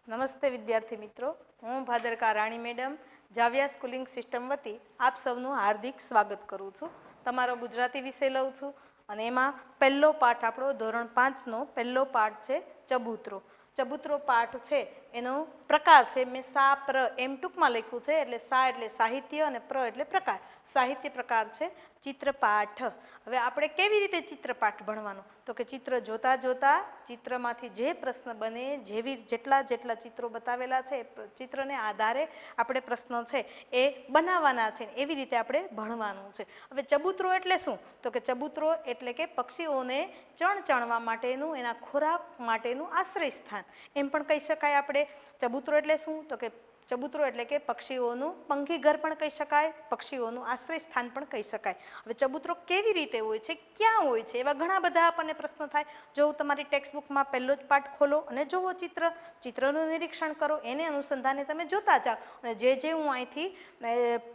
નમસ્તે વિદ્યાર્થી મિત્રો, હું ભાદરકા રાણી મેડમ જાવ્યા સ્કૂલિંગ સિસ્ટમ વતી આપ સૌનું હાર્દિક સ્વાગત કરું છું. તમારો ગુજરાતી વિષય લઉં છું અને એમાં પહેલો પાઠ આપણો ધોરણ 5નો પહેલો પાઠ છે ચબૂતરો. ચબૂતરો પાઠ છે એનો પ્રકાર છે, મેં સા પ્ર એમ ટૂંકમાં લખ્યું છે, એટલે સા એટલે સાહિત્ય અને પ્ર એટલે પ્રકાર. સાહિત્ય પ્રકાર છે ચિત્રપાઠ. હવે આપણે કેવી રીતે ચિત્રપાઠ ભણવાનું, તો કે ચિત્ર જોતા જોતા ચિત્રમાંથી જે પ્રશ્ન બને, જેટલા ચિત્રો બતાવેલા છે એ ચિત્રને આધારે આપણે પ્રશ્નો છે એ બનાવવાના છે, એવી રીતે આપણે ભણવાનું છે. હવે ચબૂતરો એટલે શું, તો કે ચબૂતરો એટલે કે પક્ષીઓને ચણવા માટેનું, એના ખોરાક માટેનું આશ્રય સ્થાન એમ પણ કહી શકાય આપણે. ચબૂતરો એટલે શું, તો કે ચબૂતરો એટલે કે પક્ષીઓનું પંખી ઘર પણ કહી શકાય, પક્ષીઓનું આશ્રય સ્થાન પણ કહી શકાય. હવે ચબૂતરો કેવી રીતે હોય છે, ક્યાં હોય છે, એવા ઘણા બધા આપણને પ્રશ્ન થાય. જો તમારી ટેક્સ્ટબુકમાં પહેલો જ પાઠ ખોલો અને જુઓ ચિત્રનું નિરીક્ષણ કરો, એને અનુસંધાને તમે જોતા જાઓ અને જે હું અહીંથી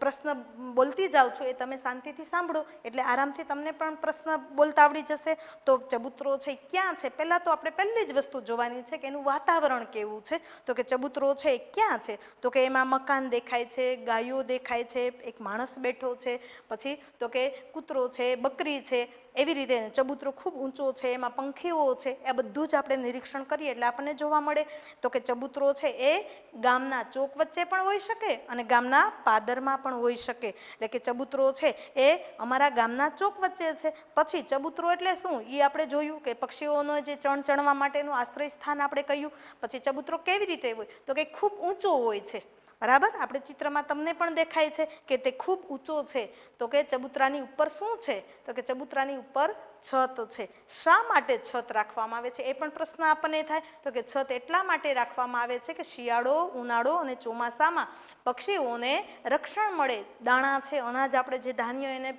પ્રશ્ન બોલતી જાઉં છું એ તમે શાંતિથી સાંભળો, એટલે આરામથી તમને પણ પ્રશ્ન બોલતા આવડી જશે. તો ચબૂતરો છે ક્યાં છે, પહેલાં તો આપણે પહેલી જ વસ્તુ જોવાની છે કે એનું વાતાવરણ કેવું છે. તો કે ચબૂતરો છે એ ક્યાં છે, તો કે એમાં મકાન દેખાય છે, ગાયો દેખાય છે, એક માણસ બેઠો છે, પછી તો કે કૂતરો છે, બકરી છે, એવી રીતે ચબૂતરો ખૂબ ઊંચો છે, એમાં પંખીઓ છે, એ બધું જ આપણે નિરીક્ષણ કરીએ એટલે આપણને જોવા મળે. તો કે ચબૂતરો છે એ ગામના ચોક વચ્ચે પણ હોઈ શકે અને ગામના પાદરમાં પણ હોઈ શકે. એટલે કે ચબૂતરો છે એ અમારા ગામના ચોક વચ્ચે છે. પછી ચબૂતરો એટલે શું એ આપણે જોયું કે પક્ષીઓનો જે ચણવા માટેનું આશ્રય સ્થાન આપણે કહ્યું. પછી ચબૂતરો કેવી રીતે હોય, તો કે ખૂબ ઊંચો હોય છે, બરાબર. આપણે ચિત્રમાં તમને પણ દેખાય છે કે તે ખૂબ ઊંચો છે. તો કે ચબૂતરાની ઉપર શું છે, તો કે ચબૂતરાની ઉપર છત છે. શા માટે છત રાખવામાં આવે છે એ પણ પ્રશ્ન આપણને થાય. તો કે છત એટલા માટે રાખવામાં આવે છે કે શિયાળો, ઉનાળો અને ચોમાસામાં પક્ષીઓને રક્ષણ મળે. દાણા છે, અનાજ, આપણે જે ધાન્ય એને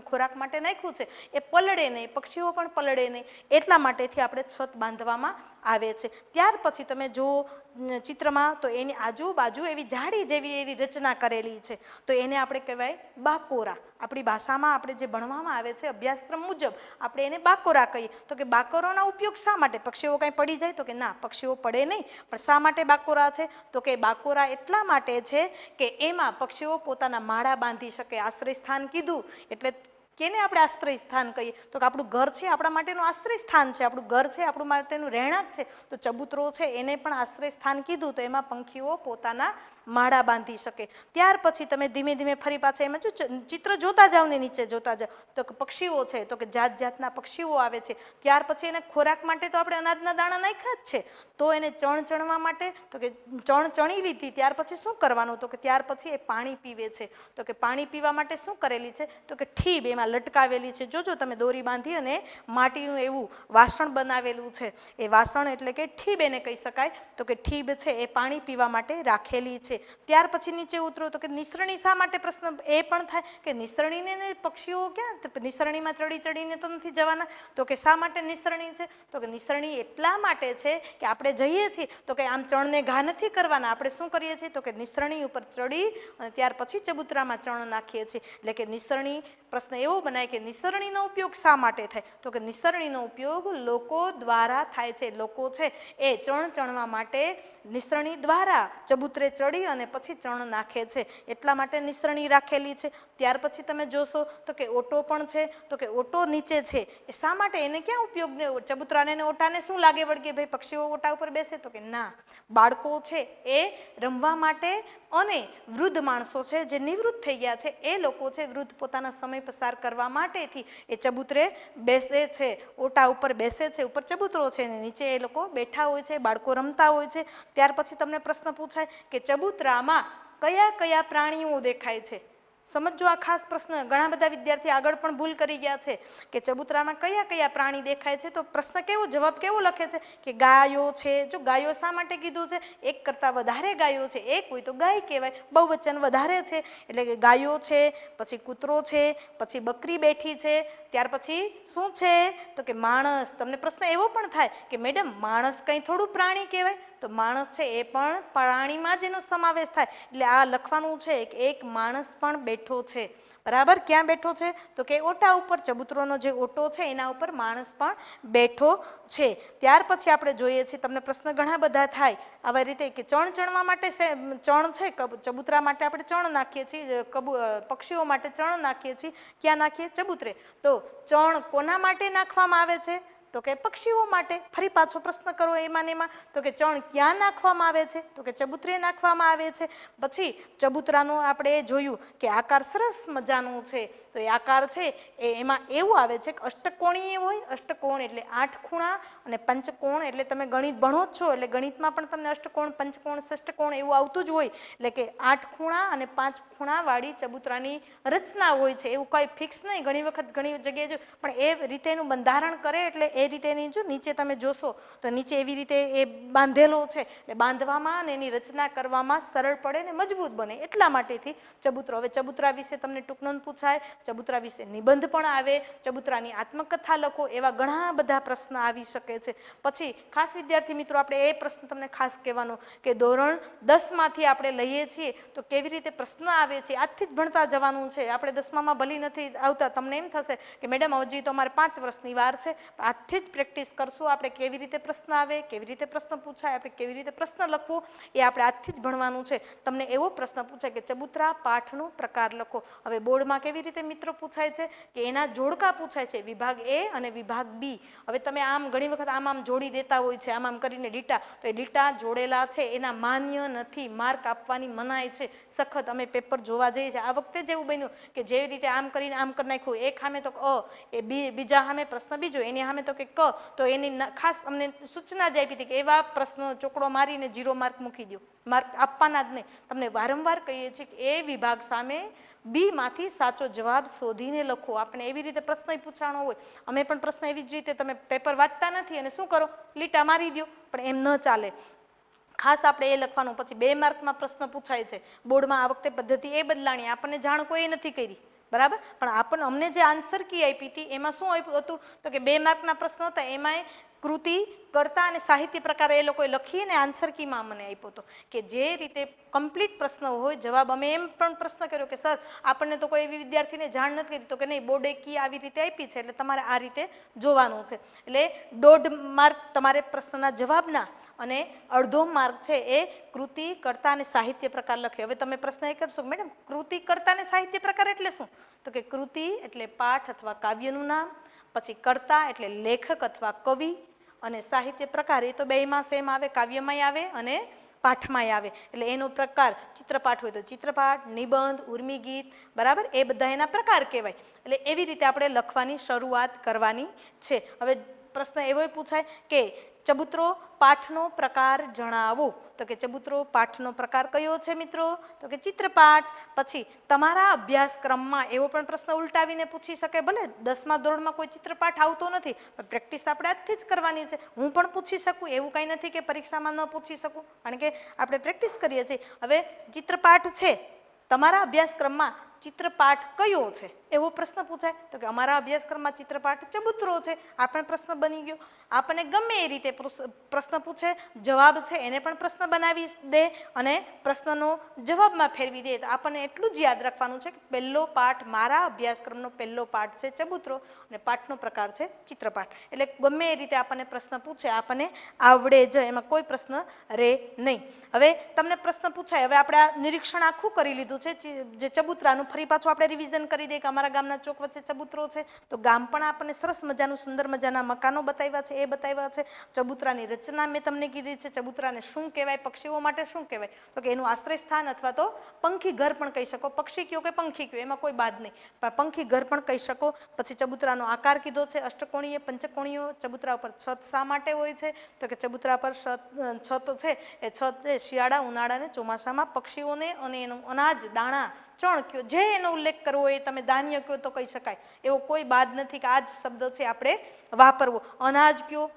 ખોરાક માટે નાખ્યું છે એ પલળે નહીં, પક્ષીઓ પણ પલળે નહીં, એટલા માટેથી આપણે છત બાંધવામાં આવે છે. ત્યાર પછી તમે જુઓ ચિત્રમાં તો એની આજુબાજુ એવી જાડી જેવી એવી રચના કરેલી છે, તો એને આપણે કહેવાય બાકોરા. આપણી ભાષામાં આપણે જે ભણવામાં આવે છે અભ્યાસક્રમ મુજબ આપણે એને બાકોરા કહીએ. તો કે બાકોરાનો ઉપયોગ શા માટે, પક્ષીઓ કાંઈ પડી જાય, તો કે ના, પક્ષીઓ પડે નહીં, પણ શા માટે બાકોરા છે, તો કે બાકોરા એટલા માટે છે કે એમાં પક્ષીઓ પોતાના માળા બાંધી શકે. આશ્રય સ્થાન કીધું એટલે કેને આપણે આશ્રય સ્થાન કહીએ, તો કે આપણું ઘર છે આપણા માટેનું આશ્રય સ્થાન છે, આપણું ઘર છે આપણું માટેનું રહેણાંક છે. તો ચબૂતરો છે એને પણ આશ્રય સ્થાન કીધું, તો એમાં પંખીઓ પોતાના માળા બાંધી શકે. ત્યાર પછી તમે ધીમે ધીમે ફરી પાછા એમાં જો ચિત્ર જોતા જાઓ ને નીચે જોતા જાઓ તો કે પક્ષીઓ છે, તો કે જાત જાતના પક્ષીઓ આવે છે. ત્યાર પછી એને ખોરાક માટે તો આપણે અનાજના દાણા નાખ્યા જ છે, તો એને ચણવા માટે, તો કે ચણી લીધી, ત્યાર પછી શું કરવાનું, તો કે ત્યાર પછી એ પાણી પીવે છે. તો કે પાણી પીવા માટે શું કરેલી છે, તો કે ઠીબ એમાં લટકાવેલી છે. જોજો તમે દોરી બાંધી અને માટીનું એવું વાસણ બનાવેલું છે, એ વાસણ એટલે કે ઠીબ એને કહી શકાય. તો કે ઠીબ છે એ પાણી પીવા માટે રાખેલી છે. ત્યાર પછી નીચે ઉતરો તો કે નિસરણી શા માટે, પ્રશ્ન એ પણ થાય કે નિસરણીને પક્ષીઓ ક્યાં નિસરણીમાં ચડીને તો નથી જવાના, તો કે શા માટે નિસરણી છે, તો કે નિસરણી એટલા માટે છે કે આપણે જઈએ છીએ તો કે આમ ચણને ઘા નથી કરવાના, આપણે શું કરીએ છીએ, તો કે નિસરણી ઉપર ચડી અને ત્યાર પછી ચબૂતરામાં ચણ નાખીએ છીએ. એટલે કે નિસરણી, પ્રશ્ન એવો બનાય કે નિસરણીનો ઉપયોગ શા માટે થાય, તો કે નિસરણીનો ઉપયોગ લોકો દ્વારા થાય છે. લોકો છે એ ચણવા માટે નિસરણી દ્વારા ચબૂતરે ચડી અને પછી ચણ નાખે છે, એટલા માટે નિસરણી રાખેલી છે. ત્યાર પછી તમે જોશો તો કે ઓટો પણ છે, તો કે ઓટો નીચે છે એ શા માટે, એને ક્યાં ઉપયોગ, ચબૂતરાને ઓટાને શું લાગે વળગે, ભાઈ પક્ષીઓ ઓટા ઉપર બેસે, તો કે ના, બાળકો છે એ રમવા માટે અને વૃદ્ધ માણસો છે જે નિવૃત્ત થઈ ગયા છે એ લોકો છે, વૃદ્ધ પોતાના સમય પસાર કરવા માટેથી એ ચબૂતરે બેસે છે, ઓટા ઉપર બેસે છે. ઉપર ચબૂતરો છે ને નીચે એ લોકો બેઠા હોય છે, બાળકો રમતા હોય છે. ત્યાર પછી તમને પ્રશ્ન પૂછાય કે ચબૂતરામાં કયા કયા પ્રાણીઓ દેખાય છે. સમજો આ ખાસ પ્રશ્ન, ઘણા બધા વિદ્યાર્થી આગળ પણ ભૂલ કરી ગયા છે કે ચબૂતરામાં કયા કયા પ્રાણી દેખાય છે. તો પ્રશ્ન કેવો, જવાબ કેવો લખે છે કે ગાયો છે. જો ગાયો શા માટે કીધું છે, એક કરતાં વધારે ગાયો છે, એક હોય તો ગાય કહેવાય, બહુવચન વધારે છે એટલે કે ગાયો છે. પછી કૂતરો છે, પછી બકરી બેઠી છે. ત્યાર પછી શું છે, તો કે માણસ. તમને પ્રશ્ન એવો પણ થાય કે મેડમ માણસ કંઈ થોડું પ્રાણી કહેવાય, તો માણસ છે એ પણ પ્રાણીમાં જ એનો સમાવેશ થાય. એટલે આ લખવાનું છે કે એક માણસ પણ બેઠો છે, બરાબર. ક્યાં બેઠો છે? તો કે ઓટા ઉપર. ચબૂતરોનો જે ઓટો છે એના ઉપર માણસ પણ બેઠો છે. ત્યાર પછી આપણે જોઈએ છીએ, તમને પ્રશ્ન ઘણા બધા થાય આવા રીતે કે ચણ ચણવા માટે ચણ છે, ચબૂતરા માટે આપણે ચણ નાખીએ છીએ, પક્ષીઓ માટે ચણ નાખીએ છીએ. ક્યાં નાખીએ? ચબૂતરે. તો ચણ કોના માટે નાખવામાં આવે છે? તો કે પક્ષીઓ માટે. ફરી પાછો પ્રશ્ન કરો એમાં ને એમાં, તો કે ચણ ક્યાં નાખવામાં આવે છે? તો કે ચબૂતરે નાખવામાં આવે છે. પછી ચબૂતરાનું આપણે જોયું કે આકાર સરસ મજાનું છે. તો એ આકાર છે એમાં એવું આવે છે કે અષ્ટકોણીય હોય. અષ્ટકોણ એટલે 8 ખૂણા, અને પંચકોણ એટલે તમે ગણિત ભણો જ છો એટલે ગણિતમાં પણ તમને અષ્ટકોણ, પંચકોણ, ષષ્ટકોણ એવું આવતું જ હોય. એટલે કે 8 ખૂણા અને 5 ખૂણાવાળી ચબૂતરાની રચના હોય છે. એવું કંઈ ફિક્સ નહીં, ઘણી વખત ઘણી જગ્યાએ જો, પણ એ રીતેનું બંધારણ કરે એટલે એ રીતેની જો નીચે તમે જોશો તો નીચે એવી રીતે એ બાંધેલો છે. એટલે બાંધવામાં અને એની રચના કરવામાં સરળ પડે ને મજબૂત બને એટલા માટેથી ચબૂતરો. હવે ચબૂતરા વિશે તમને ટૂંકનોંધ પૂછાય, ચબૂતરા વિશે નિબંધ પણ આવે, ચબૂતરાની આત્મકથા લખો, એવા ઘણા બધા પ્રશ્ન આવી શકે છે. પછી ખાસ વિદ્યાર્થી મિત્રો આપણે એ પ્રશ્ન તમને ખાસ કહેવાનો કે ધોરણ 10માંથી આપણે લઈએ છીએ તો કેવી રીતે પ્રશ્ન આવે છે આજથી જ ભણતા જવાનું છે. આપણે 10મામાં ભલી નથી આવતા, તમને એમ થશે કે મેડમ હજી તો અમારે 5 વર્ષની વાર છે. આજથી જ પ્રેક્ટિસ કરશું આપણે કેવી રીતે પ્રશ્ન આવે, કેવી રીતે પ્રશ્ન પૂછાય, આપણે કેવી રીતે પ્રશ્ન લખવો એ આપણે આજથી જ ભણવાનું છે. તમને એવો પ્રશ્ન પૂછાય કે ચબૂતરા પાઠનો પ્રકાર લખો. હવે બોર્ડમાં કેવી રીતે મિત્રો પૂછાય છે કે એના જોડકા પૂછાય છે, વિભાગ એ અને વિભાગ બી. હવે તમે આમ ઘણી વખત આમ જોડી દેતા હોય છે, આમ કરીને લીટા, તો એ લીટા જોડેલા છે એના માન્ય નથી, માર્ક આપવાની મનાય છે સખત. અમે પેપર જોવા જઈએ છીએ, આ વખતે જ એવું બન્યું કે જેવી રીતે આમ કરીને આમ કરી નાખ્યું, એક સામે તો અ, એ બીજા સામે પ્રશ્ન બીજો, એની સામે તો કે ક, તો એની ખાસ અમને સૂચના જ આપી હતી કે એવા પ્રશ્નો ચોકડો મારીને 0 માર્ક મૂકી દો, માર્ક આપવાના જ નહીં. તમને વારંવાર કહીએ છીએ કે એ વિભાગ સામે બીમાંથી સાચો જવાબ શોધીને લખો. આપણે એવી રીતે પ્રશ્ન પૂછાણો હોય, અમે પણ પ્રશ્ન એવી જ રીતે, તમે પેપર વાંચતા નથી અને શું કરો, લીટા મારી દો, પણ એમ ન ચાલે. ખાસ આપણે એ લખવાનું. પછી 2 માર્કમાં પ્રશ્ન પૂછાય છે બોર્ડમાં. આ વખતે પદ્ધતિ એ બદલાણી, આપણને જાણ કોઈ નથી કરી, બરાબર, પણ અમને જે આન્સર કી આપી હતી એમાં શું આપ્યું હતું તો કે 2 માર્કના પ્રશ્નો હતા, એમાંય કૃતિ, કર્તા અને સાહિત્ય પ્રકાર એ લોકોએ લખીને આન્સર કીમાં મને આપ્યો હતો કે જે રીતે કમ્પ્લીટ પ્રશ્ન હોય જવાબ. અમે એમ પણ પ્રશ્ન કર્યો કે સર આપણને તો કોઈ એવી વિદ્યાર્થીને જાણ નથી કરી, તો કે નહીં, બોર્ડે કી આવી રીતે આપી છે એટલે તમારે આ રીતે જોવાનું છે. એટલે 1.5 માર્ક તમારે પ્રશ્નના જવાબના અને 1/2 માર્ક છે એ કૃતિ, કર્તા અને સાહિત્ય પ્રકાર લખે. હવે તમે પ્રશ્ન એ કરશો મેડમ કૃતિ, કર્તા અને સાહિત્ય પ્રકાર એટલે શું? તો કે કૃતિ એટલે પાઠ અથવા કાવ્યનું નામ, પછી કર્તા એટલે લેખક અથવા કવિ, અને સાહિત્ય પ્રકાર એ તો બેયમાં સેમ આવે, કાવ્યમાંય આવે અને પાઠમાંય આવે. એટલે એનો પ્રકાર ચિત્રપાઠ હોય તો ચિત્રપાઠ, નિબંધ, ઉર્મી ગીત, બરાબર, એ બધા એના પ્રકાર કહેવાય. એટલે એવી રીતે આપણે લખવાની શરૂઆત કરવાની છે. હવે પ્રશ્ન એવો પૂછાય કે ચબૂતરો પાઠનો પ્રકાર જણાવો. તો કે ચબૂતરો પાઠનો પ્રકાર કયો છે મિત્રો? તો કે ચિત્રપાઠ. પછી તમારા અભ્યાસક્રમમાં એવો પણ પ્રશ્ન ઉલટાવીને પૂછી શકે, ભલે 10મા ધોરણમાં કોઈ ચિત્રપાઠ આવતો નથી, પણ પ્રેક્ટિસ આપણે આજથી જ કરવાની છે. હું પણ પૂછી શકું એવું કંઈ નથી કે પરીક્ષામાં ન પૂછી શકું, કારણ કે આપણે પ્રેક્ટિસ કરીએ છીએ. હવે ચિત્રપાઠ છે, તમારા અભ્યાસક્રમમાં ચિત્રપાઠ કયો છે એવો પ્રશ્ન પૂછાય તો કે અમારા અભ્યાસક્રમમાં ચિત્રપાઠ ચબૂતરો છે. આ પણ પ્રશ્ન બની ગયો. આપણને ગમે એ રીતે પ્રશ્ન પૂછે, જવાબ છે એને પણ પ્રશ્ન બનાવી દે અને પ્રશ્નનો જવાબમાં ફેરવી દે. તો આપણને એટલું જ યાદ રાખવાનું છે કે પહેલો પાઠ, મારા અભ્યાસક્રમનો પહેલો પાઠ છે ચબૂતરો અને પાઠનો પ્રકાર છે ચિત્રપાઠ. એટલે ગમે એ રીતે આપણને પ્રશ્ન પૂછે આપણને આવડે જ, એમાં કોઈ પ્રશ્ન રહે નહીં. હવે તમને પ્રશ્ન પૂછાય, હવે આપણે આ નિરીક્ષણ આખું કરી લીધું છે જે ચબૂતરાનું. ફરી પાછું આપણે રિવિઝન કરી દઈએ કે અમારા ગામના ચોક વચ્ચે ચબૂતરો છે, તો ગામ પણ આપણને સરસ મજાનું સુંદર મજાના મકાનો બતાવ્યા છે, એ બતાવ્યા છે. ચબૂતરાની રચના મેં તમને કીધી છે. ચબૂતરાને શું કહેવાય, પક્ષીઓ માટે શું કહેવાય તો કે એનું આશ્રય સ્થાન અથવા તો પંખી ઘર પણ કહી શકો. પક્ષી કયો કે પંખી કયો એમાં કોઈ બાદ નહીં, પણ પંખી ઘર પણ કહી શકો. પછી ચબૂતરાનો આકાર કીધો છે, અષ્ટકોણીય, પંચકોણીય. ચબૂતરા ઉપર છત શા માટે હોય છે તો કે ચબૂતરા પર છત છે એ છત શિયાળા, ઉનાળા અને ચોમાસામાં પક્ષીઓને અને એનું અનાજ, દાણા, ચણ કયો જે એનો ઉલ્લેખ કરવો હોય, તમે ધાન્ય કયો તો કહી શકાય, એવો કોઈ બાદ નથી કે આ જ શબ્દ છે આપણે વાપરવો. અનાજ કયો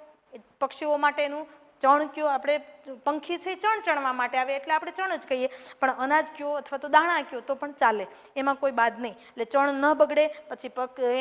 પક્ષીઓ માટેનું, ચણ કયો આપણે પંખી છે ચણ ચણવા માટે આવે એટલે આપણે ચણ જ કહીએ, પણ અનાજ કયો અથવા તો દાણા કયો તો પણ ચાલે, એમાં કોઈ બાદ નહીં. એટલે ચણ ન બગડે. પછી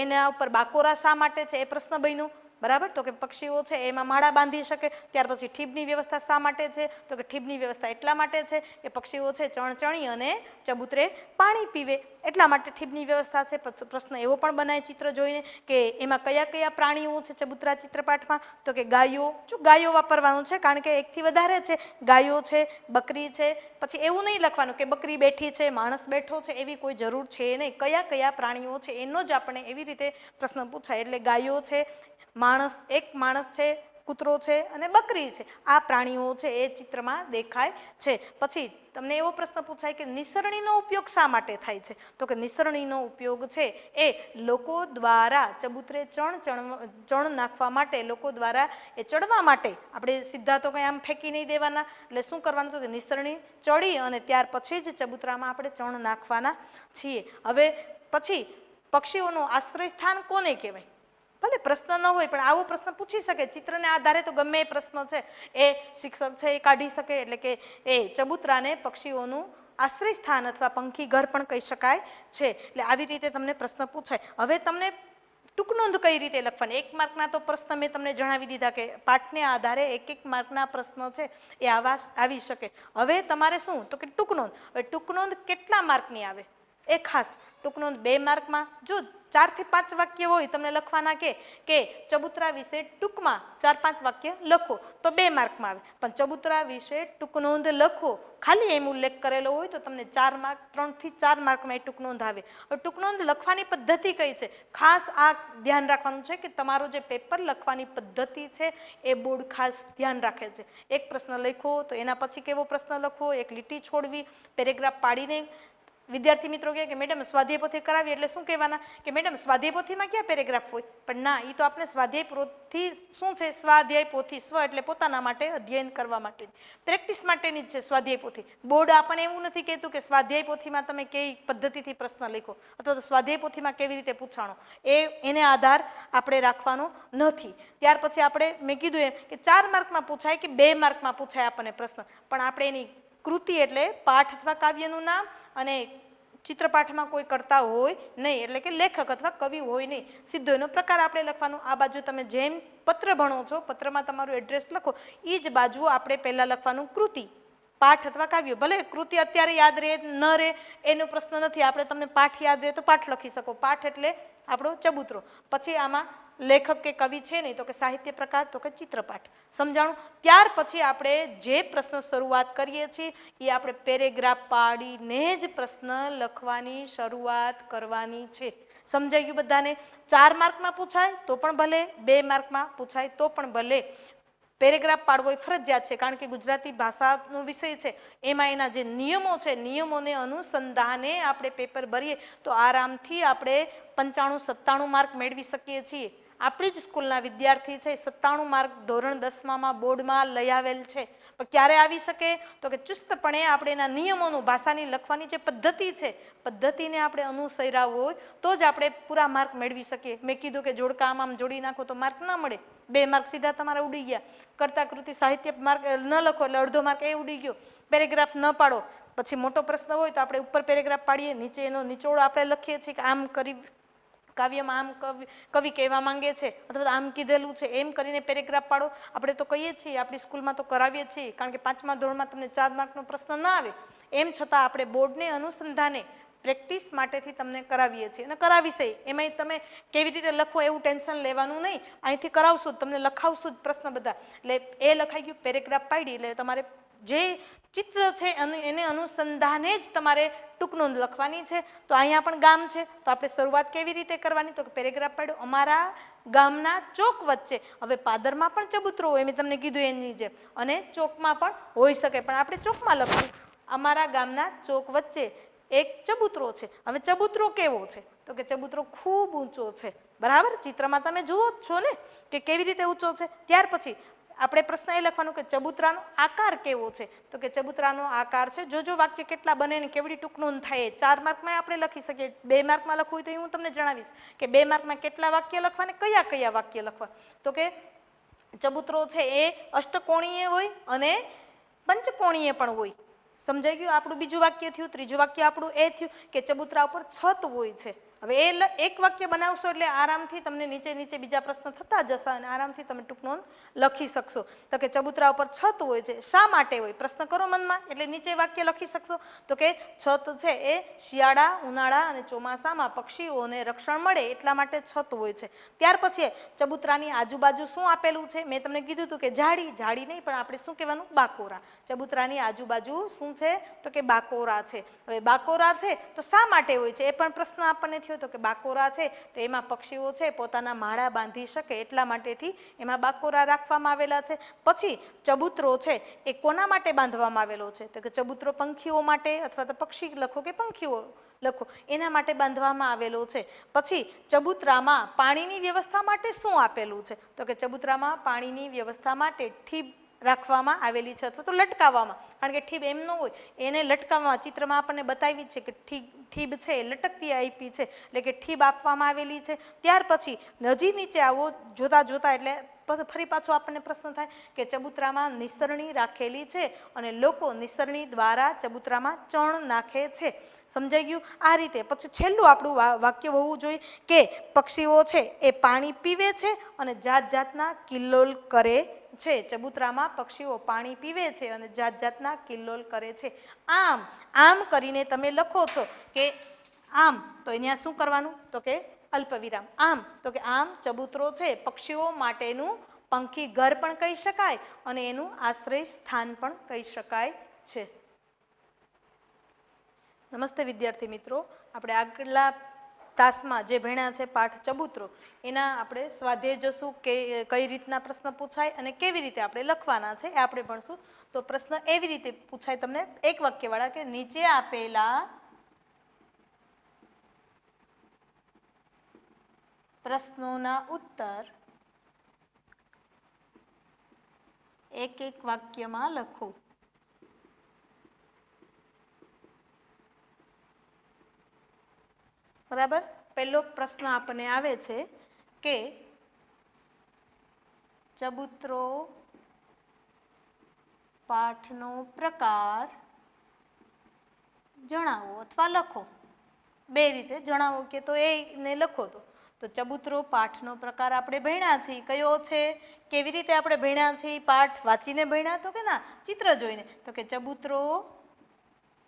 એના ઉપર બાકોરા શા માટે છે એ પ્રશ્ન બન્યો, બરાબર. તો કે પક્ષીઓ છે એમાં માળા બાંધી શકે. ત્યાર પછી ઠીબની વ્યવસ્થા શા માટે છે? તો કે ઠીબની વ્યવસ્થા એટલા માટે છે કે પક્ષીઓ છે ચણચણી અને ચબૂતરે પાણી પીવે, એટલા માટે ઠીબની વ્યવસ્થા છે. પ્રશ્ન એવો પણ બનાય ચિત્ર જોઈને કે એમાં કયા કયા પ્રાણીઓ છે ચબૂતરા ચિત્રપાઠમાં? તો કે ગાયો, જો ગાયો વાપરવાનું છે કારણ કે એકથી વધારે છે. ગાયો છે, બકરી છે. પછી એવું નહીં લખવાનું કે બકરી બેઠી છે, માણસ બેઠો છે, એવી કોઈ જરૂર છે નહીં. કયા કયા પ્રાણીઓ છે એનો જ આપણે એવી રીતે પ્રશ્ન પૂછાય. એટલે ગાયો છે, માણસ, એક માણસ છે, કૂતરો છે અને બકરી છે, આ પ્રાણીઓ છે એ ચિત્રમાં દેખાય છે. પછી તમને એવો પ્રશ્ન પૂછાય કે નિસરણીનો ઉપયોગ શા માટે થાય છે? તો કે નિસરણીનો ઉપયોગ છે એ લોકો દ્વારા ચબૂતરે ચણ નાખવા માટે, લોકો દ્વારા એ ચડવા માટે. આપણે સીધા તો કંઈ આમ ફેંકી નહીં દેવાના. એટલે શું કરવાનું છે કે નિસરણી ચડી અને ત્યાર પછી જ ચબૂતરામાં આપણે ચણ નાખવાના છીએ. હવે પછી પક્ષીઓનું આશ્રય સ્થાન કોને કહેવાય? ભલે પ્રશ્ન ન હોય પણ આવો પ્રશ્ન પૂછી શકે. ચિત્રને આધારે તો ગમે એ પ્રશ્ન છે એ શિક્ષક છે એ કાઢી શકે. એટલે કે એ ચબૂતરાને પક્ષીઓનું આશ્રય સ્થાન અથવા પંખી ઘર પણ કહી શકાય છે. એટલે આવી રીતે તમને પ્રશ્ન પૂછાય. હવે તમને ટૂંકનોંધ કઈ રીતે લખવાની? 1 માર્કના તો પ્રશ્ન મેં તમને જણાવી દીધા કે પાઠને આધારે 1 માર્કના પ્રશ્નો છે એ આવી શકે. હવે તમારે શું? તો કે ટૂંકનોંધ. હવે ટૂંકનોંધ કેટલા માર્કની આવે એ ખાસ. ટૂંકનોંધ 2 માર્કમાં. જો 4 થી 5 વાક્ય હોય તમને લખવાના કે ચબૂતરા વિશે ટૂંકમાં 4-5 વાક્ય લખો તો 2 માર્કમાં આવે. પણ ચબૂતરા વિશે ટૂંકનોંધ લખો ખાલી એમ ઉલ્લેખ કરેલો હોય તો તમને 4 માર્ક, 3 થી 4 માર્કમાં એ ટૂંકનોંધ આવે. હવે ટૂંકનોંધ લખવાની પદ્ધતિ કઈ છે? ખાસ આ ધ્યાન રાખવાનું છે કે તમારો જે પેપર લખવાની પદ્ધતિ છે એ બોર્ડ ખાસ ધ્યાન રાખે છે. એક પ્રશ્ન લખો તો એના પછી કેવો પ્રશ્ન લખવો, એક લીટી છોડવી, પેરેગ્રાફ પાડીને. વિદ્યાર્થી મિત્રો કહે કે મેડમ સ્વાધ્યાય પોથી કરાવી એટલે શું કહેવાના કે મેડમ સ્વાધ્યાય પોથીમાં ક્યાં પેરેગ્રાફ હોય? પણ ના, એ તો આપણે સ્વાધ્યાય પોથી શું છે? સ્વાધ્યાય પોથી, સ્વ એટલે પોતાના માટે, અધ્યયન કરવા માટે, પ્રેક્ટિસ માટેની જ છે સ્વાધ્યાય પોથી. બોર્ડ આપણને એવું નથી કહેતું કે સ્વાધ્યાય પોથીમાં તમે કઈ પદ્ધતિથી પ્રશ્ન લખો અથવા તો સ્વાધ્યાય પોથીમાં કેવી રીતે પૂછાણો, એને આધાર આપણે રાખવાનો નથી. ત્યાર પછી આપણે મેં કીધું એમ કે 4 માર્કમાં પૂછાય કે 2 માર્કમાં પૂછાય આપણને પ્રશ્ન, પણ આપણે એની કૃતિ એટલે પાઠ અથવા કાવ્યનું નામ અને ચિત્રપાઠમાં કોઈ કરતા હોય નહીં, એટલે કે લેખક અથવા કવિ હોય નહીં. સીધો એનો પ્રકાર આપણે લખવાનો. આ બાજુ તમે જેમ પત્ર ભણો છો, પત્રમાં તમારું એડ્રેસ લખો, એ જ બાજુ આપણે પહેલાં લખવાનું કૃતિ, પાઠ અથવા કાવ્ય. ભલે કૃતિ અત્યારે યાદ રહે ન રહે એનો પ્રશ્ન નથી. આપણે તમને પાઠ યાદ રહે તો પાઠ લખી શકો. પાઠ એટલે આપણો ચબૂતરો. પછી આમાં લેખક કે કવિ છે નહીં તો કે સાહિત્ય પ્રકાર, તો કે ચિત્રપાઠ. સમજાણું? ત્યાર પછી આપણે જે પ્રશ્ન શરૂઆત કરીએ છીએ એ આપણે પેરેગ્રાફ પાડીને જ પ્રશ્ન લખવાની શરૂઆત કરવાની છે. સમજાઈ ગયું બધાને? 4 માર્કમાં પૂછાય તો પણ ભલે, 2 માર્કમાં પૂછાય તો પણ ભલે. પેરેગ્રાફ પાડવો એ ફરજિયાત છે કારણ કે ગુજરાતી ભાષાનો વિષય છે. એમાં એના જે નિયમો છે, નિયમોને અનુસંધાને આપણે પેપર ભરીએ તો આરામથી આપણે 95-97 માર્ક મેળવી શકીએ છીએ. આપણી જ સ્કૂલના વિદ્યાર્થી છે 97 માર્ક ધોરણ 10માં બોર્ડમાં લઈ આવેલ છે. પણ ક્યારે આવી શકે? તો કે ચુસ્તપણે આપણે એના નિયમોનું, ભાષાની લખવાની જે પદ્ધતિ છે, પદ્ધતિને આપણે અનુસર્યા હોય તો જ આપણે પૂરા માર્ક મેળવી શકીએ. મેં કીધું કે જોડકા આમ જોડી નાખો તો માર્ક ના મળે, 2 માર્ક સીધા તમારા ઉડી ગયા. કર્તા કૃતિ સાહિત્ય માર્ક ન લખો એટલે અડધો માર્ક એ ઉડી ગયો. પેરેગ્રાફ ન પાડો, પછી મોટો પ્રશ્ન હોય તો આપણે ઉપર પેરેગ્રાફ પાડીએ, નીચે એનો નિચોડ આપણે લખીએ છીએ કે આમ કરી કાવ્યમાં આમ કવિ કહેવા માંગે છે અથવા આમ કીધેલું છે, એમ કરીને પેરેગ્રાફ પાડો. આપણે તો કહીએ છીએ, આપણી સ્કૂલમાં તો કરાવીએ છીએ કારણ કે 5મા ધોરણમાં તમને 4 માર્કનો પ્રશ્ન ના આવે. એમ છતાં આપણે બોર્ડને અનુસંધાને પ્રેક્ટિસ માટેથી તમને કરાવીએ છીએ અને કરાવીશે. એમાંય તમે કેવી રીતે લખો એવું ટેન્શન લેવાનું નહીં. અહીંથી કરાવશું જ, તમને લખાવશું જ પ્રશ્ન બધા. એટલે એ લખાઈ ગયું, પેરેગ્રાફ પાડી એટલે તમારે જે ચિત્ર છે એને અનુસંધાને જ તમારે ટૂંકનોંધ લખવાની છે. તો અહીંયા પણ ગામ છે તો આપણે શરૂઆત કેવી રીતે કરવાની? તો પેરેગ્રાફ પાડ્યો, અમારા ગામના ચોક વચ્ચે. હવે પાદરમાં પણ ચબૂતરો હોય, મેં તમને કીધું એની જેમ, અને ચોકમાં પણ હોઈ શકે, પણ આપણે ચોકમાં લખવું. અમારા ગામના ચોક વચ્ચે એક ચબૂતરો છે. હવે ચબૂતરો કેવો છે? તો કે ચબૂતરો ખૂબ ઊંચો છે. બરાબર? ચિત્રમાં તમે જુઓ જ છો ને કે કેવી રીતે ઊંચો છે. ત્યાર પછી આપણે પ્રશ્ન એ લખવાનું કે ચબૂતરાનો આકાર કેવો છે? તો કે ચબૂતરાનો આકાર છે. જો વાક્ય કેટલા બને ને કેવડી ટૂંકનોંધ થાય. 4 માર્કમાં આપણે લખી શકીએ, 2 માર્કમાં લખવું હોય તો હું તમને જણાવીશ કે 2 માર્કમાં કેટલા વાક્ય લખવા ને કયા વાક્ય લખવા. તો કે ચબૂતરો છે એ અષ્ટકોણીય હોય અને પંચકોણીય પણ હોય. સમજાઈ ગયું? આપણું બીજું વાક્ય થયું. ત્રીજું વાક્ય આપણું એ થયું કે ચબૂતરા ઉપર છત હોય છે. હવે એ એક વાક્ય બનાવશો એટલે આરામથી તમને નીચે નીચે બીજા પ્રશ્ન થતા જશે અને આરામથી તમે ટૂંક નોંધ લખી શકશો. તો કે ચબૂતરા ઉપર છત હોય છે, શા માટે હોય? પ્રશ્ન કરો મનમાં એટલે નીચે વાક્ય લખી શકશો. તો કે છત છે એ શિયાળા, ઉનાળા અને ચોમાસામાં પક્ષીઓને રક્ષણ મળે એટલા માટે છત હોય છે. ત્યાર પછી ચબૂતરાની આજુબાજુ શું આપેલું છે? મેં તમને કીધું હતું કે ઝાડી નહીં પણ આપણે શું કહેવાનું? બાકોરા. ચબૂતરાની આજુબાજુ શું છે? તો કે બાકોરા છે. હવે બાકોરા છે તો શા માટે હોય છે? એ પણ પ્રશ્ન આપણને થયો. તો કે બાકોરા છે તો એમાં પક્ષીઓ છે પોતાના માળા બાંધી શકે એટલા માટેથી એમાં બાકોરા રાખવામાં આવેલા છે. પછી ચબૂતરો છે એ કોના માટે બાંધવામાં આવેલો છે? તો કે ચબૂતરો પંખીઓ માટે, અથવા તો પક્ષી લખો કે પંખીઓ લખો, એના માટે બાંધવામાં આવેલો છે. પછી ચબૂતરામાં પાણીની વ્યવસ્થા માટે શું આપેલું છે? તો કે ચબૂતરામાં પાણીની વ્યવસ્થા માટે ઠીબ રાખવામાં આવેલી છે, અથવા તો લટકાવવામાં, કારણ કે ઠીબ એમ ન હોય, એને લટકાવવામાં, ચિત્રમાં આપણને બતાવી છે કે ઠીબ છે એ લટકતી આપી છે, એટલે કે ઠીબ આપવામાં આવેલી છે. ત્યાર પછી હજી નીચે આવો, જોતા જોતા એટલે ફરી પાછો આપણને પ્રશ્ન થાય કે ચબૂતરામાં નિસરણી રાખેલી છે અને લોકો નિસરણી દ્વારા ચબૂતરામાં ચણ નાખે છે. સમજાઈ ગયું? આ રીતે પછી છેલ્લું આપણું વાક્ય હોવું જોઈએ કે પક્ષીઓ છે એ પાણી પીવે છે અને જાત જાતના કિલ્લોલ કરે છે. ચબૂતરામાં પક્ષીઓ પાણી પીવે છે અને જાત જાતના કિલ્લોલ કરે છે. આમ કરીને તમે લખો છો કે આમ, તો અહીંયા શું કરવાનું? તો કે અલ્પવિરામ. આમ, તો કે આમ ચબૂતરો છે પક્ષીઓ માટેનું પંખી ઘર પણ કહી શકાય અને એનું આશ્રય સ્થાન પણ કહી શકાય છે. નમસ્તે વિદ્યાર્થી મિત્રો, આપણે આગલા તાસમાં જે ભણ્યા છે પાઠ ચબૂતરો, એના આપણે સ્વાધ્યાય જોશું કે કઈ રીતના પ્રશ્ન પૂછાય અને કેવી રીતે આપણે લખવાના છે એ આપણે ભણશું. તો પ્રશ્ન એવી રીતે પૂછાય તમને એક વાક્યવાળા કે નીચે આપેલા પ્રશ્નોના ઉત્તર એક એક વાક્યમાં લખો. બરાબર? પહેલો પ્રશ્ન આપણને આવે છે કે ચબૂતરો પાઠનો પ્રકાર જણાવો અથવા લખો. બે રીતે જણાવો કે તો એને લખો. તો ચબૂતરો પાઠનો પ્રકાર આપણે ભણ્યા છીએ, કયો છે? કેવી રીતે આપણે ભણ્યા છીએ? પાઠ વાંચીને ભણ્યા તો કે ના ચિત્ર જોઈને? તો કે ચબૂતરો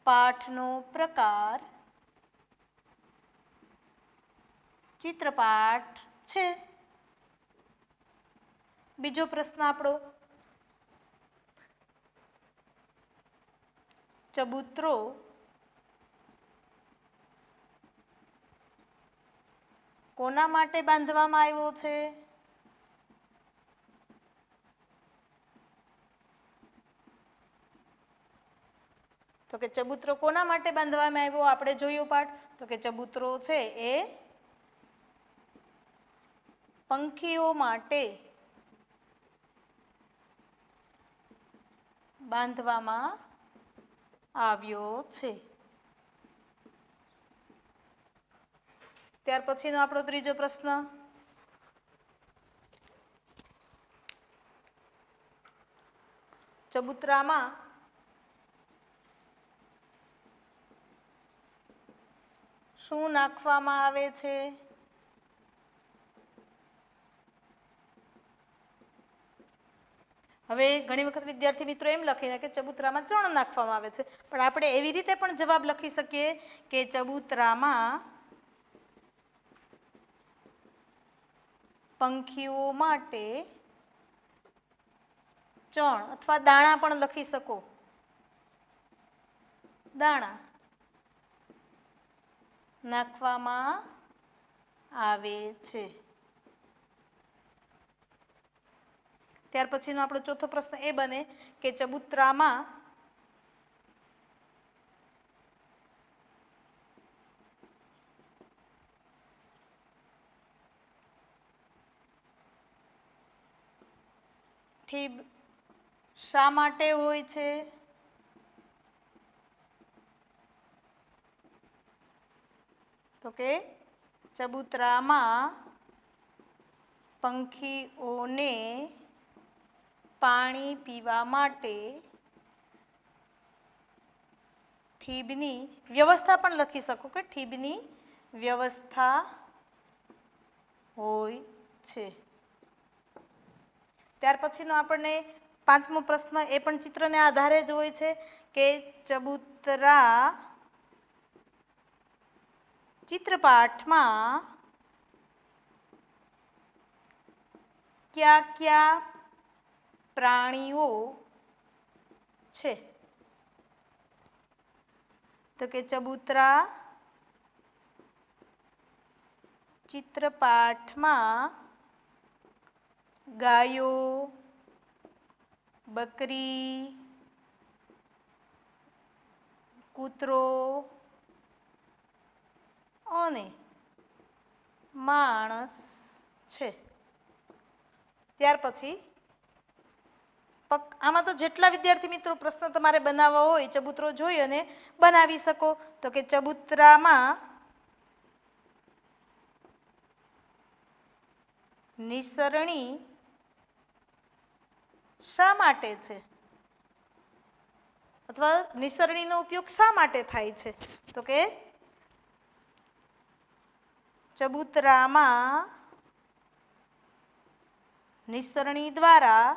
પાઠનો પ્રકાર ચિત્રપાઠ છે. બીજો પ્રશ્ન આપણો, ચબૂતરો કોના માટે બાંધવામાં આવ્યો છે? તો કે ચબૂતરો કોના માટે બાંધવામાં આવ્યો? આપણે જોયું પાઠ. તો કે ચબૂતરો છે એ પંખીઓ માટે બાંધવામાં આવ્યો છે. ત્યાર પછીનો આપણો ત્રીજો પ્રશ્ન, ચબૂતરામાં શું નાખવામાં આવે છે? હવે ઘણી વખત વિદ્યાર્થી મિત્રો એમ લખીને કે ચબૂતરામાં ચણ નાખવામાં આવે છે, પણ આપણે એવી રીતે પણ જવાબ લખી શકીએ કે ચબૂતરામાં પંખીઓ માટે ચણ અથવા દાણા પણ લખી શકો. દાણા નાખવામાં આવે છે. ત્યાર પછીનો આપણો ચોથો પ્રશ્ન એ બને કે ચબૂતરામાં ઠીબ શા માટે હોય છે? તો કે ચબૂતરામાં પંખીઓને પાણી પીવા માટે ઠીબની વ્યવસ્થા પણ લખી શકો કે ઠીબની વ્યવસ્થા હોય છે. ત્યાર પછીનો આપણને પાંચમો પ્રશ્ન એ પણ ચિત્રને આધારે જ હોય છે કે ચબૂતરા ચિત્રપાઠમાં કયા કયા પ્રાણીઓ છે? તો કે ચબૂતરા ચિત્રપાઠમાં ગાયો, બકરી, કૂતરો અને માણસ છે. ત્યાર પછી આમાં તો જેટલા વિદ્યાર્થી મિત્રો પ્રશ્ન તમારે બનાવવા હોય ચબૂતરો જોઈ અને બનાવી શકો. તો કે ચબૂતરામાં નિસરણી શા માટે છે? અથવા નિસરણીનો ઉપયોગ શા માટે થાય છે? તો કે ચબૂતરામાં નિસરણી દ્વારા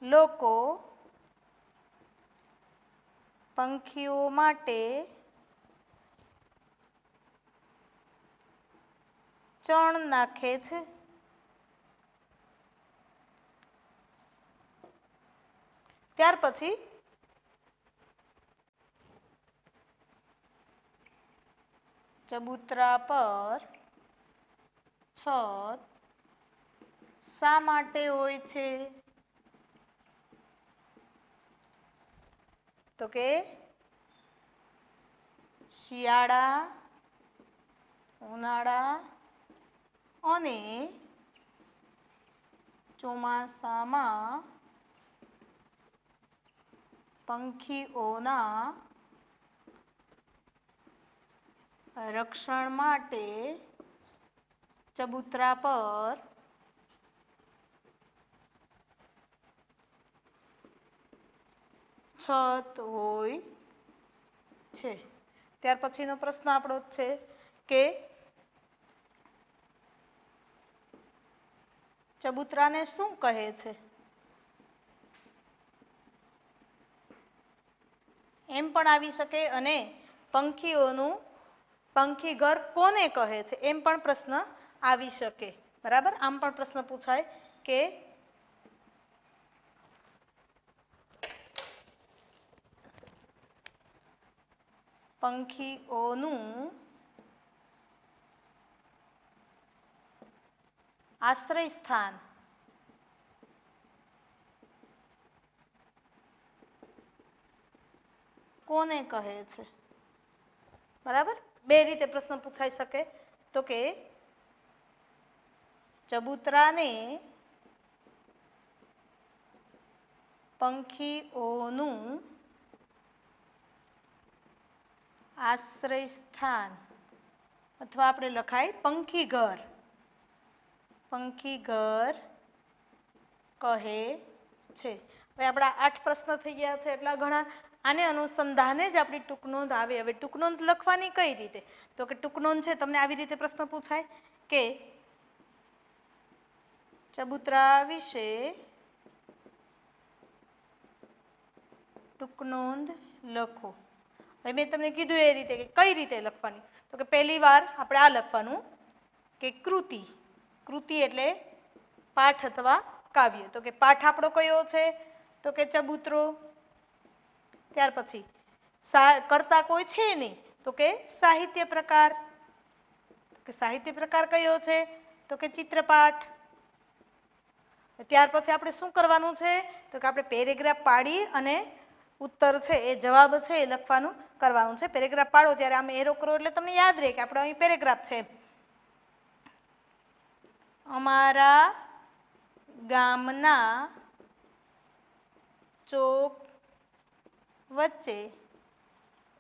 લોકો પંખીઓ માટે ચણ નાખે છે. ત્યાર પછી ચબૂતરા પર છત શા માટે હોય છે? તો કે શિયાળા, ઉનાળા અને ચોમાસામાં પંખીઓના રક્ષણ માટે ચબૂતરા પર છત હોય છે. ત્યાર પછીનો પ્રશ્ન આપણો છે કે ચબૂતરાને શું કહે છે? એમ પણ આવી શકે અને પંખીઓનું પંખી ઘર કોને કહે છે એમ પણ પ્રશ્ન આવી શકે. બરાબર, આમ પણ પ્રશ્ન પૂછાય કે પંખીઓનું આશ્રય સ્થાન કોને કહે છે? બરાબર, બે રીતે પ્રશ્ન પૂછાઈ શકે. તો કે ચબૂતરાને પંખીઓનું આશ્રય સ્થાન અથવા આપણે લખાય પંખી ઘર કહે છે. હવે આપણા 8 પ્રશ્ન થઈ ગયા છે. એટલા ઘણા આને અનુસંધાને જ આપણી ટૂંકનોંધ આવે. હવે ટૂંકનોંધ લખવાની કઈ રીતે? તો કે ટૂંકનોંધ છે તમને આવી રીતે પ્રશ્ન પૂછાય કે ચબૂતરા વિશે ટૂંકનોંધ લખો. હવે મેં તમને કીધું એ રીતે કે કઈ રીતે લખવાની. તો કે પહેલી વાર આપણે આ લખવાનું કે કૃતિ. કૃતિ એટલે પાઠ અથવા કાવ્ય. તો કે પાઠ આપણો કયો છે? તો કે ચબૂતરો. ત્યાર પછી કરતા કોઈ છે નહીં તો કે સાહિત્ય પ્રકાર. કે સાહિત્ય પ્રકાર કયો છે? તો કે ચિત્રપાઠ. ત્યાર પછી આપણે શું કરવાનું છે? તો કે આપણે પેરેગ્રાફ પાડી અને ઉત્તર છે એ જવાબ છે એ લખવાનું કરવાનું છે. પેરેગ્રાફ પાડો ત્યારે આમ એરો કરો એટલે તમને યાદ રહે કે આપણે અહીં પેરેગ્રાફ છે. અમારા ગામના ચોક વચ્ચે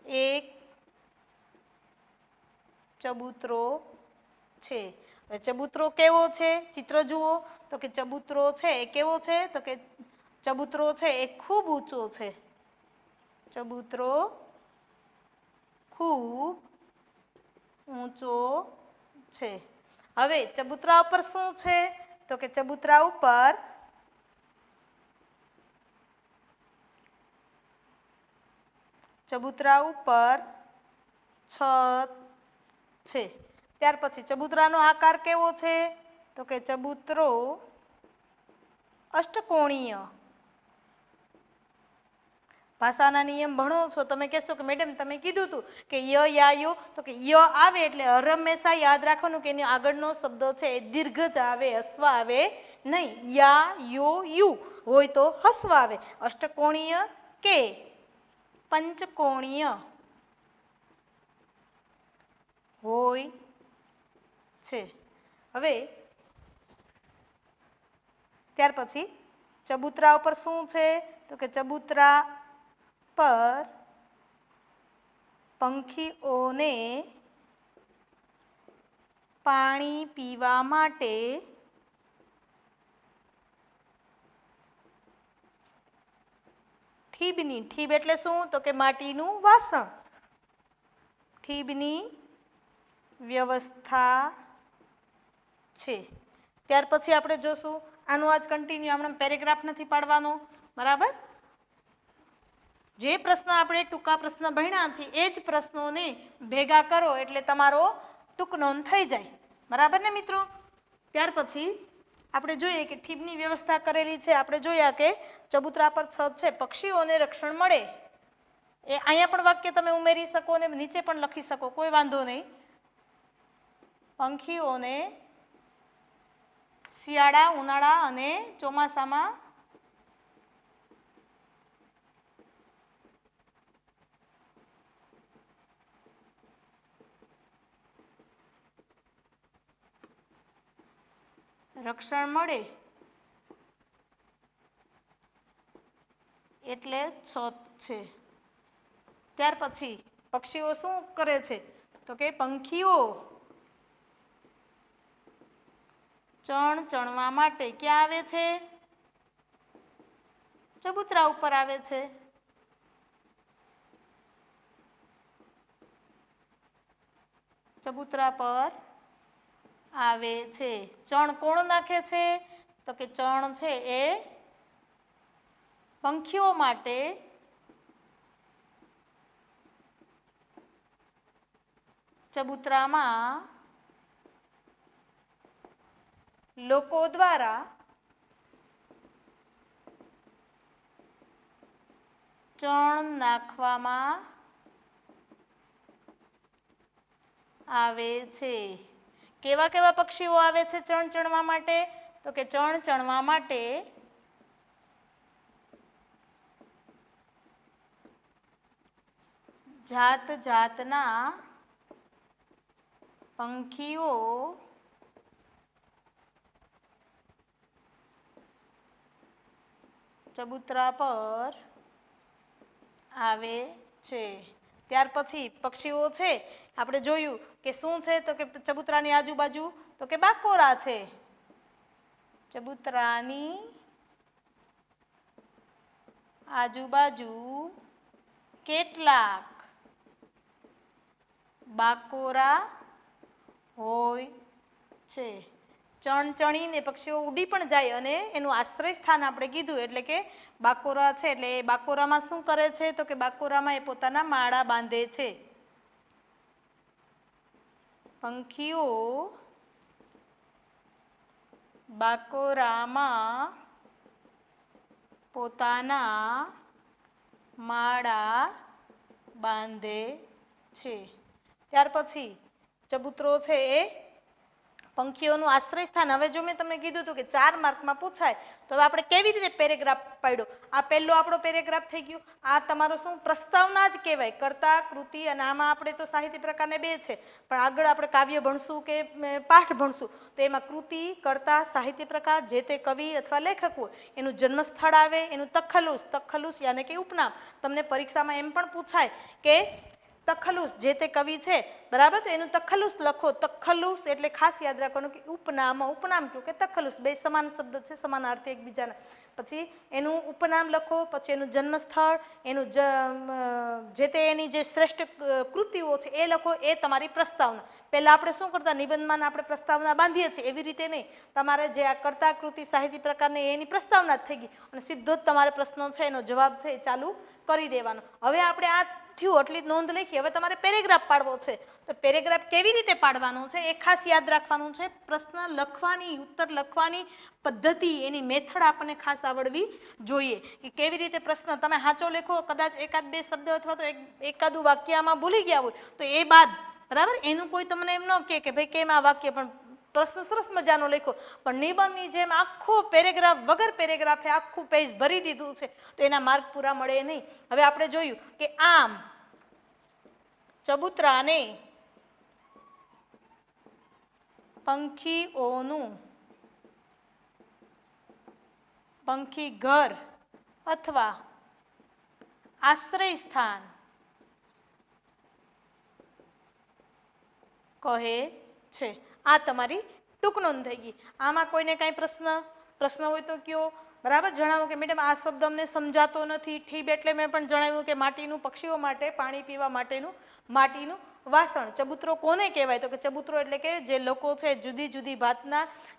એક ચબૂતરો છે. હવે ચબૂતરો કેવો છે? ચિત્ર જુઓ તો કે ચબૂતરો છે એ કેવો છે? તો કે ચબૂતરો છે એ ખૂબ ઊંચો છે, ચબૂતરો ખૂબ ઊંચો છે. હવે ચબૂતરા ઉપર શું છે તો કે ચબૂતરા ઉપર છત છે. ત્યાર પછી ચબૂતરાનો આકાર કેવો છે તો કે ચબૂતરો અષ્ટકોણીય. ભાષાના નિયમ ભણો છો તમે કહેશો કે મેડમ તમે કીધું હતું કે ય યા યો, તો કે ય આવે એટલે હંમેશા યાદ રાખવાનું કે એની આગળનો શબ્દ છે એ દીર્ઘ જ આવે, હસ્વ આવે નહીં. યા યો યુ હોય તો હસ્વ આવે. અષ્ટકોણીય કે પંચકોણીય હોય છે. હવે ત્યાર પછી ચબૂતરા ઉપર શું છે તો કે ચબૂતરા પર પંખીઓને પાણી પીવા માટે ઠીબની, ઠીબ એટલે શું તો કે માટીનું વાસણ, ઠીબની વ્યવસ્થા છે. ત્યાર પછી આપણે જોશું આનું આજ કન્ટિન્યુ, આપણે પેરેગ્રાફ નથી પાડવાનો, બરાબર. જે પ્રશ્ન આપણે ટૂંકા પ્રશ્ન ભણ્યા છે એ જ પ્રશ્નોને ભેગા કરો એટલે તમારો ટૂંક નોંધ થઈ જાય, બરાબર ને મિત્રો. ત્યાર પછી આપણે જોઈએ કે ઠીબની વ્યવસ્થા કરેલી છે. આપણે જોયા કે ચબૂતરા પર છત છે, પક્ષીઓને રક્ષણ મળે. એ અહીંયા પણ વાક્ય તમે ઉમેરી શકો અને નીચે પણ લખી શકો, કોઈ વાંધો નહીં. પંખીઓને શિયાળા, ઉનાળા અને ચોમાસામાં રક્ષણ મળે એટલે છત છે. ત્યાર પછી પક્ષીઓ શું કરે છે તો કે પંખીઓ ચણવા માટે ક્યાં આવે છે? ચબૂતરા ઉપર આવે છે. ચબૂતરા પર આવે છે. ચણ કોણ નાખે છે તો કે ચણ છે એ પંખીઓ માટે ચબૂતરામાં લોકો દ્વારા ચણ નાખવામાં આવે છે. કેવા કેવા પક્ષીઓ આવે છે ચણ ચણવા માટે તો કે ચણ ચણવા માટે જાત જાતના પંખીઓ ચબૂતરા પર આવે છે. ત્યાર પછી પક્ષીઓ છે આપણે જોયું કે શું છે તો કે ચબૂતરાની આજુબાજુ તો કે બાકોરા છે. ચબૂતરાની આજુબાજુ કેટલાક બાકોરા હોય છે. ચણ ચણીને પક્ષીઓ ઉડી પણ જાય અને એનું આશ્રય સ્થાન આપણે કીધું એટલે કે બાકોરા છે. એટલે એ બાકોરામાં શું કરે છે તો કે બાકોરામાં એ પોતાના માળા બાંધે છે. પંખીઓ બાકોરામાં પોતાના માળા બાંધે છે. ત્યાર પછી ચબૂતરો છે એ પંખીઓનું આશ્રય સ્થાન. હવે જો મેં તમને કીધું હતું કે 4 માર્કમાં પૂછાય તો હવે આપણે કેવી રીતે પેરેગ્રાફ પાડ્યો. આ પહેલો આપણો પેરેગ્રાફ થઈ ગયો. આ તમારો શું પ્રસ્તાવના જ કહેવાય, કર્તા કૃતિ. અને આમાં આપણે તો સાહિત્ય પ્રકારને 2 છે, પણ આગળ આપણે કાવ્ય ભણશું કે પાઠ ભણશું તો એમાં કૃતિ, કર્તા, સાહિત્ય પ્રકાર, જે તે કવિ અથવા લેખક હોય એનું જન્મસ્થળ આવે, એનું તખલ્લુસ યાને કે ઉપનામ. તમને પરીક્ષામાં એમ પણ પૂછાય કે તખલ્લુસ જે તે કવિ છે બરાબર, તો એનું તખલ્લુસ લખો. તખલ્લુસ એટલે ખાસ યાદ રાખવાનું કે ઉપનામ, ઉપનામ કયું કે તખલ્લુસ, બે સમાન શબ્દ છે, સમાનાર્થી એકબીજાના. પછી એનું ઉપનામ લખો, પછી એનું જન્મસ્થળ, એનું જે તે એની જે શ્રેષ્ઠ કૃતિઓ છે એ લખો. એ તમારી પ્રસ્તાવના. પહેલાં આપણે શું કરતા, નિબંધમાં આપણે પ્રસ્તાવના બાંધીએ છીએ, એવી રીતે નહીં. તમારે જે આ કર્તા કૃતિ સાહિત્ય પ્રકારની એની પ્રસ્તાવના જ થઈ ગઈ અને સીધો જ તમારે પ્રશ્ન છે એનો જવાબ છે એ ચાલુ કરી દેવાનો. હવે આપણે આ થયું એટલી જ નોંધ લખી. હવે તમારે પેરેગ્રાફ પાડવો છે, તો પેરેગ્રાફ કેવી રીતે પાડવાનો છે એ ખાસ યાદ રાખવાનું છે. પ્રશ્ન લખવાની, ઉત્તર લખવાની પદ્ધતિ, એની મેથડ આપણને ખાસ આવડવી જોઈએ કે કેવી રીતે પ્રશ્ન તમે સાચો લખો. કદાચ એકાદ બે શબ્દ અથવા તો એકાદું વાક્ય આમાં ભૂલી ગયા હોય તો એ બાદ બરાબર, એનું કોઈ તમને એમ ન કહે કે ભાઈ કેમ આ વાક્ય, પણ પ્રશ્ન સરસ મજાનો લખ્યો પણ નિબંધની જેમ આખો પેરેગ્રાફ વગર પેરેગ્રાફે આખું પેજ ભરી દીધું છે તો એના માર્ક પૂરા મળે નહીં. હવે આપણે જોયું કે આમ ચબૂતરાને પંખીઓનું પંખી ઘર અથવા આશ્રય સ્થાન કહે છે. આ તમારી ટૂંક નોંધ થઈ ગઈ. આમાં કોઈને કાંઈ પ્રશ્ન હોય તો કયો, બરાબર. જણાવો કે મેડમ આ શબ્દ અમને સમજાતો નથી. ઠીબ એટલે મેં પણ જણાવ્યું કે માટીનું, પક્ષીઓ માટે પાણી પીવા માટેનું માટીનું વાસણ. ચબૂતરો કોને કહેવાય, તો કે ચબૂતરો એટલે કે જે લોકો છે જુદી જુદી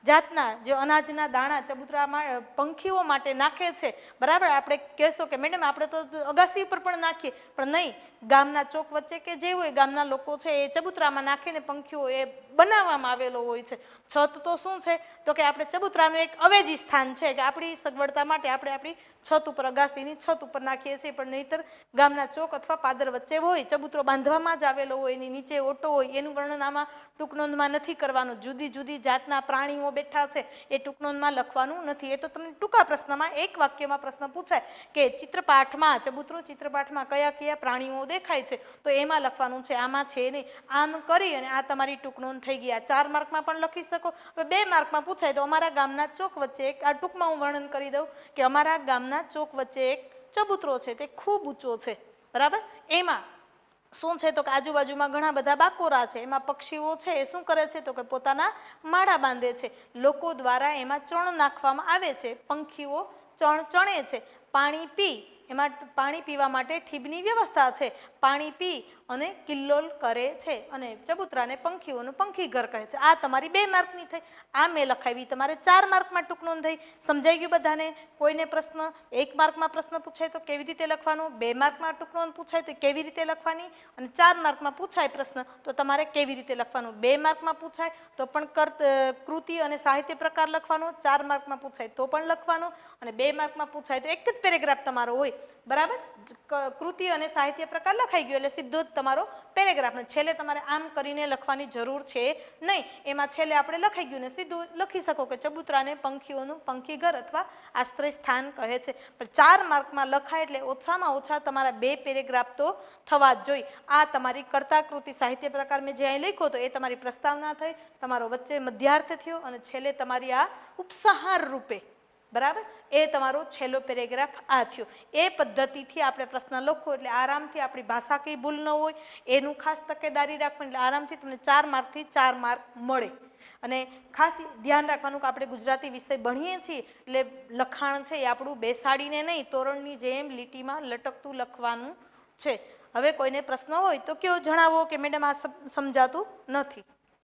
જાતના જે અનાજના દાણા ચબૂતરામાં પંખીઓ માટે નાખે છે, બરાબર. આપણે કહેશો કે મેડમ આપણે તો અગાસી ઉપર પણ નાખીએ, પણ નહીં, ગામના ચોક વચ્ચે કે જે હોય ગામના લોકો છે એ ચબૂતરામાં નાખીને પંખીઓ એ બનાવવામાં આવેલો હોય છે. છત તો શું છે તો કે આપણે ચબૂતરાનું એક અવેજી સ્થાન છે કે આપણી સગવડતા માટે આપણે આપણી છત ઉપર, અગાસીની છત ઉપર નાખીએ છીએ, પણ નહીંતર ગામના ચોક અથવા પાદર વચ્ચે હોય ચબૂતરો બાંધવામાં જ આવેલો હોય, એની નીચે ઓટો હોય, એનું વર્ણન આમાં ટૂંક નોંધમાં નથી કરવાનું. જુદી જુદી જાતના પ્રાણીઓ બેઠા છે એ ટૂંક નોંધમાં લખવાનું નથી. એ તો તમને ટૂંકા પ્રશ્નમાં એક વાક્યમાં પ્રશ્ન પૂછાય કે ચિત્રપાઠમાં, ચબૂતરો ચિત્રપાઠમાં કયા કયા પ્રાણીઓ દેખાય છે તો એમાં લખવાનું છે, આમાં છે નહીં. આમ કરી અને આ તમારી ટૂંક નોંધ થઈ ગઈ. આ 4 માર્કમાં પણ લખી શકો. હવે 2 માર્કમાં પૂછાય તો અમારા ગામના ચોક વચ્ચે એક, આ ટૂંકમાં હું વર્ણન કરી દઉં કે અમારા ગામના ચોક વચ્ચે એક ચબૂતરો છે તે ખૂબ ઊંચો છે, બરાબર. એમાં શું છે તો કે આજુબાજુમાં ઘણા બધા બાકોરા છે, એમાં પક્ષીઓ છે એ શું કરે છે તો કે પોતાના માળા બાંધે છે. લોકો દ્વારા એમાં ચણ નાખવામાં આવે છે, પંખીઓ ચણે છે. પાણી પીવા માટે ઠીબની વ્યવસ્થા છે. પાણી પી અને કિલ્લોલ કરે છે અને ચબૂતરાને પંખીઓનું પંખી ઘર કહે છે. આ તમારી 2 માર્કની થઈ. આ મેં લખાવી તમારે 4 માર્કમાં ટૂંક નોંધ થઈ. સમજાઈ ગયું બધાને? કોઈને પ્રશ્ન? 1 માર્કમાં પ્રશ્ન પૂછાય તો કેવી રીતે લખવાનું, 2 માર્કમાં ટૂંક નોંધ પૂછાય તો કેવી રીતે લખવાની, અને 4 માર્કમાં પૂછાય પ્રશ્ન તો તમારે કેવી રીતે લખવાનું. 2 માર્કમાં પૂછાય તો પણ કૃતિ અને સાહિત્ય પ્રકાર લખવાનો, 4 માર્કમાં પૂછાય તો પણ લખવાનો, અને 2 માર્કમાં પૂછાય તો એક જ પેરેગ્રાફ તમારો હોય, બરાબર. કૃતિ અને સાહિત્ય પ્રકાર લખાઈ ગયો એટલે સીધો જ તમારો પેરેગ્રાફ. ને છેલ્લે તમારે આમ કરીને લખવાની જરૂર છે નહીં. એમાં છેલ્લે આપણે લખાઈ ગયું ને સીધું લખી શકો કે ચબૂતરાને પંખીઓનું પંખી ઘર અથવા આશ્રય સ્થાન કહે છે. પણ 4 માર્કમાં લખાય એટલે ઓછામાં ઓછા તમારા 2 પેરેગ્રાફ તો થવા જ જોઈએ. આ તમારી કર્તા કૃતિ સાહિત્ય પ્રકાર મેં જે અહીં લખ્યો તો એ તમારી પ્રસ્તાવના થઈ, તમારો વચ્ચે મધ્યાર્થ થયો અને છેલ્લે તમારી આ ઉપસંહાર રૂપે, બરાબર, એ તમારો છેલ્લો પેરેગ્રાફ આ થયો. એ પદ્ધતિથી આપણે પ્રશ્ન લખો એટલે આરામથી આપણી ભાષા કંઈ ભૂલ ન હોય એનું ખાસ તકેદારી રાખવાની, એટલે આરામથી તમને 4 માર્કથી 4 માર્ક મળે. અને ખાસ ધ્યાન રાખવાનું કે આપણે ગુજરાતી વિષય ભણીએ છીએ એટલે લખાણ છે એ આપણું બેસાડીને નહીં, તોરણની જેમ લીટીમાં લટકતું લખવાનું છે. હવે કોઈને પ્રશ્ન હોય તો કયો, જણાવો કે મેડમ આ સમજાતું નથી.